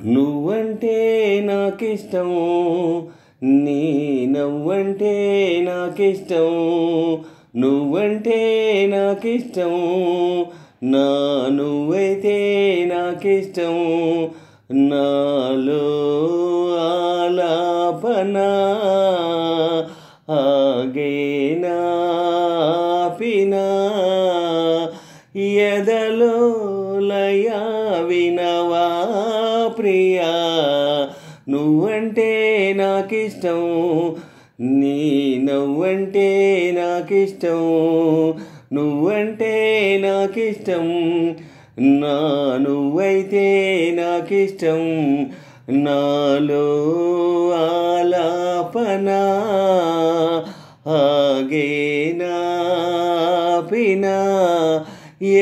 నువ్వంటే నాకిష్టం, నీ నవ్వంటే నాకిష్టం, నువ్వంటే నాకిష్టం, నా నువ్వైతే నాకిష్టం. నాలో ఆలాపన ఆగేనా పినా, ఎదలో లయ వినవా ప్రియా. నువ్వంటే నాకిష్టం, నీ నవ్వంటే నాకిష్టం, నువ్వంటే నాకిష్టం, నా నువ్వైతే నాకిష్టం. నాలో ఆలాపన ఆగేనా పినా,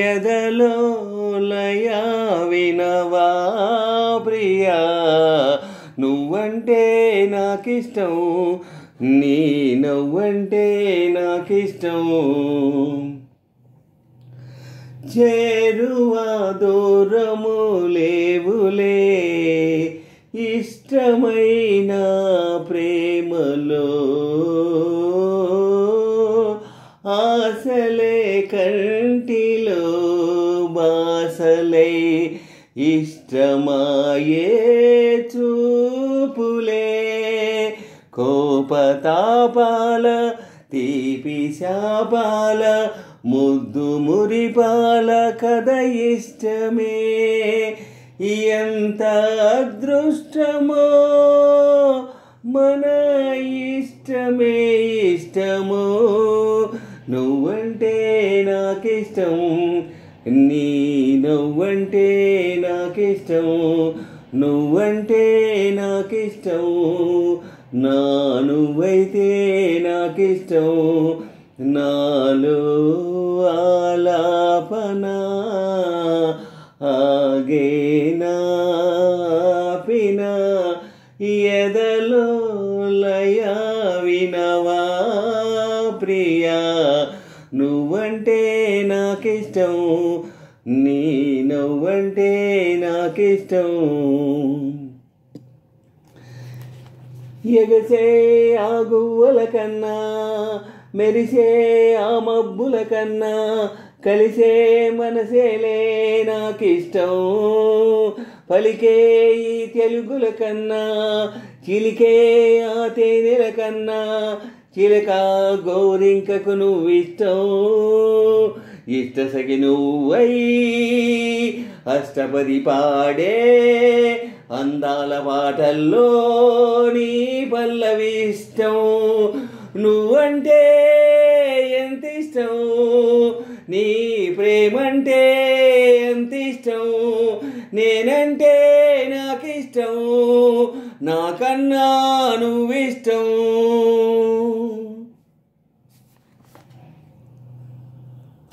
ఎదలో లయ వినవా ప్రియా. నువ్వంటే నాకిష్టం, నీ నవ్వంటే నాకిష్టం. చేరువ దూరము లేవులే ఇష్టమైన ప్రేమలో, ఆశలే కంటిలో బాసలై ఇష్టమాయే చూపులే. కోపతాపాల తీపి శాపాల ముద్దు మురిపాల కథ ఇష్టమే. ఎంత అదృష్టమో మన ఇష్టమే ఇష్టమో. నువ్వంటే నాకిష్టం, నీ నవ్వంటే నాకిష్టం, నువ్వంటే నాకిష్టం, నా నువ్వైతే నాకిష్టం. నాలో ఆలాపన ఆగేనా పినా, ఎదలో లయ వినవా ప్రియా. నువ్వంటే నాకిష్టం, నీ నవ్వంటే నాకిష్టం. ఎగసే ఆ గువ్వల కన్నా మెరిసే ఆ మబ్బుల కన్నా కలిసే మనసేలే నాకిష్టం. పలికే ఈ తెలుగుల కన్నా చిలికే ఆ తేనెల కన్నా చిలక గోరింకకు నువ్విష్టం. ఇష్ట సఖి నువ్వై అష్టపది పాడే అందాల పాటల్లో నీ పల్లవి ఇష్టం. నువ్వంటే ఎంత ఇష్టం, నీ ప్రేమంటే ఎంత ఇష్టం, నేనంటే నాకిష్టం, నాకన్నా నువ్విష్టం.